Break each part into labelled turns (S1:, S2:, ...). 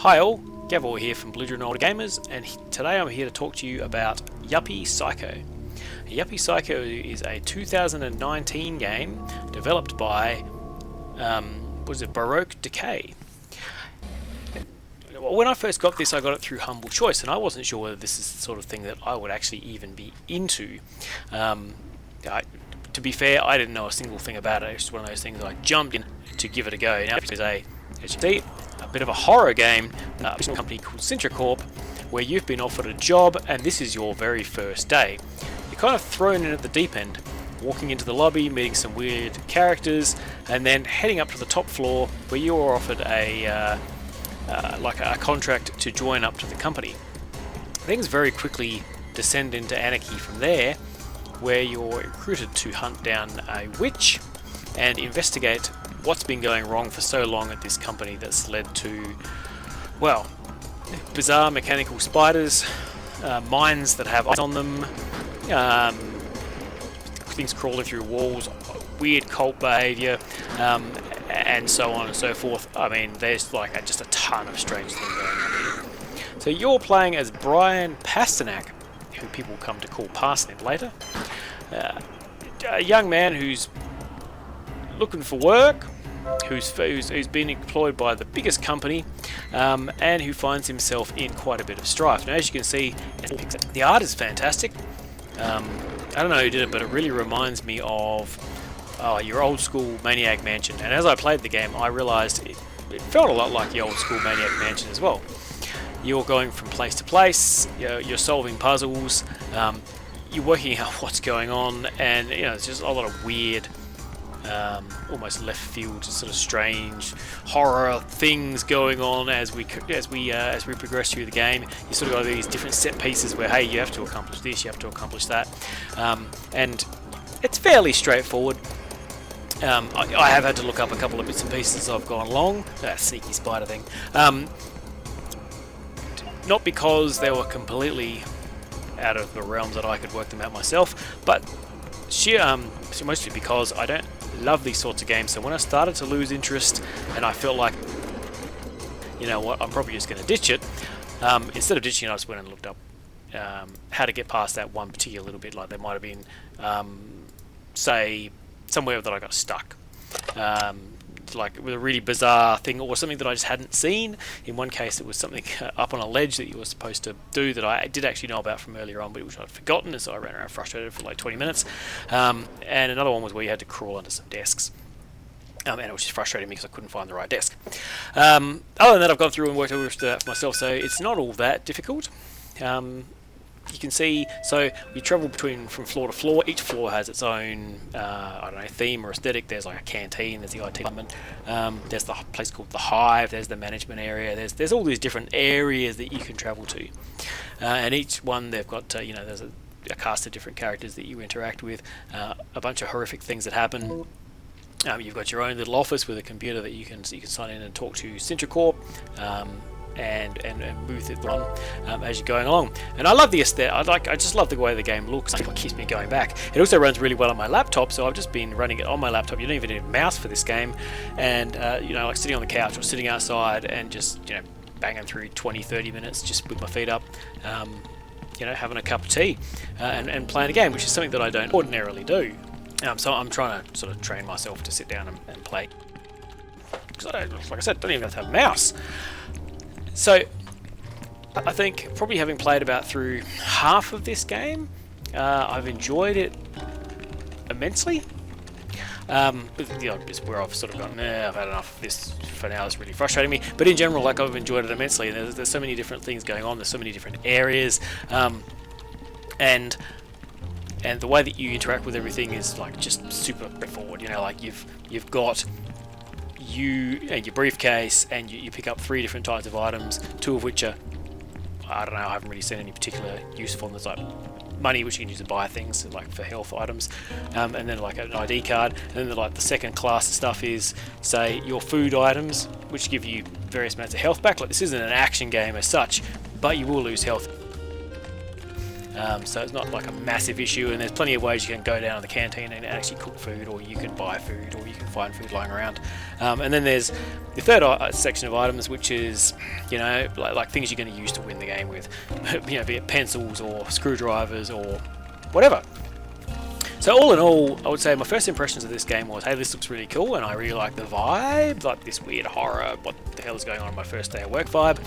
S1: Hi all, Gavor here from Belligerent Older Gamers, and today I'm here to talk to you about Yuppie Psycho. Yuppie Psycho is a 2019 game developed by, Baroque Decay. When I first got this, I got it through Humble Choice, and I wasn't sure whether this is the sort of thing that I would actually even be into. To be fair, I didn't know a single thing about it. It's just one of those things that I jumped in to give it a go. Now, it's as you see, a bit of a horror game, a company called Sintracorp, where you've been offered a job and this is your very first day. You're kind of thrown in at the deep end, walking into the lobby, meeting some weird characters, and then heading up to the top floor where you are offered a contract to join up to the company. Things very quickly descend into anarchy from there, where you're recruited to hunt down a witch and investigate what's been going wrong for so long at this company that's led to, well, bizarre mechanical spiders, mines that have eyes on them, things crawling through walls, weird cult behaviour, and so on and so forth. I mean, there's like just a ton of strange things going on here. So you're playing as Brian Pasternack, who people come to call Parsnip later. A young man who's looking for work, who's been employed by the biggest company, and who finds himself in quite a bit of strife. Now, as you can see, the art is fantastic. I don't know who did it, but it really reminds me of your old school Maniac Mansion. And as I played the game, I realised it felt a lot like the old school Maniac Mansion as well. You're going from place to place, you're solving puzzles, you're working out what's going on, and it's just a lot of weird, almost left field, sort of strange horror things going on as we progress through the game. You sort of got these different set pieces where, hey, you have to accomplish this, you have to accomplish that, and it's fairly straightforward. I have had to look up a couple of bits and pieces as I've gone along. That sneaky spider thing. Not because they were completely out of the realms that I could work them out myself, but mostly because I don't love these sorts of games. So when I started to lose interest and I felt like, you know what, I'm probably just going to ditch it, instead of ditching it, I just went and looked up how to get past that one particular little bit. Like there might have been, say, somewhere that I got stuck. Like with a really bizarre thing or something that I just hadn't seen. In one case it was something up on a ledge that you were supposed to do that I did actually know about from earlier on, but which I'd forgotten, and so I ran around frustrated for like 20 minutes. And another one was where you had to crawl under some desks. And it was just frustrating me because I couldn't find the right desk. Other than that, I've gone through and worked over that for myself, so it's not all that difficult. You can see, so you travel from floor to floor. Each floor has its own, theme or aesthetic. There's like a canteen, there's the IT department, there's the place called the Hive, there's the management area, there's all these different areas that you can travel to. And each one, they've got, there's a cast of different characters that you interact with, a bunch of horrific things that happen. You've got your own little office with a computer that you can sign in and talk to Sintracorp, and move it on as you're going along. And I love the aesthetic. I just love the way the game looks. It keeps me going back. It also runs really well on my laptop, so I've just been running it on my laptop. You don't even need a mouse for this game, and like sitting on the couch or sitting outside and just banging through 20-30 minutes just with my feet up, having a cup of tea and playing a game, which is something that I don't ordinarily do. So I'm trying to sort of train myself to sit down and play. Because like I said, don't even have to have a mouse. So I think probably having played about through half of this game, I've enjoyed it immensely. It's where I've sort of gone, I've had enough of this for now, it's really frustrating me. But in general, like, I've enjoyed it immensely. There's so many different things going on, there's so many different areas, and the way that you interact with everything is like just super straightforward. Like you've got you and your briefcase, and you pick up 3 different types of items, 2 of which are, I don't know, I haven't really seen any particular use for them. There's like money, which you can use to buy things, like for health items, and then like an ID card, and then like the second class of stuff is, say, your food items, which give you various amounts of health back. Like, this isn't an action game as such, but you will lose health. so it's not like a massive issue, and there's plenty of ways you can go down to the canteen and actually cook food, or you can buy food, or you can find food lying around. And then there's the third section of items, which is, you know, like things you're going to use to win the game with, you know, be it pencils or screwdrivers or whatever. So all in all, I would say my first impressions of this game was, hey, this looks really cool, and I really like the vibe, like this weird horror, what the hell is going on my first day of work vibe,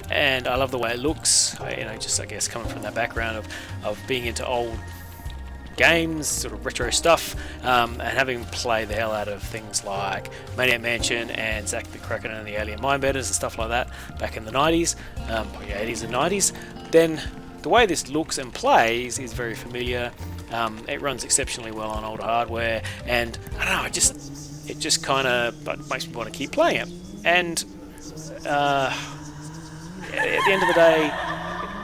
S1: and I love the way it looks. You know, just I guess coming from that background of being into old games, sort of retro stuff, and having played the hell out of things like Maniac Mansion and Zack the Kraken and the Alien Mindbenders and stuff like that back in the 90s, probably 80s and 90s, then the way this looks and plays is very familiar. It runs exceptionally well on older hardware, and I don't know, it just kind of makes me want to keep playing it. And at the end of the day,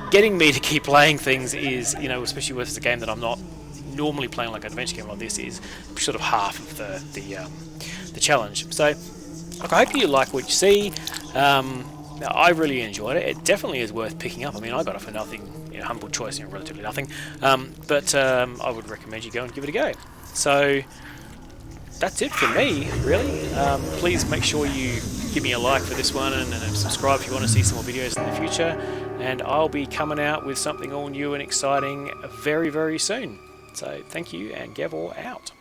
S1: getting me to keep playing things is, you know, especially with a game that I'm not normally playing, like an adventure game like this, is sort of half of the challenge. So, look, I hope you like what you see. I really enjoyed it. It definitely is worth picking up. I mean, I got it for nothing, you know, humble choice, you know, relatively nothing. But I would recommend you go and give it a go. So that's it for me, really. Please make sure you give me a like for this one, and subscribe if you want to see some more videos in the future. And I'll be coming out with something all new and exciting very, very soon. So thank you, and Gavor out.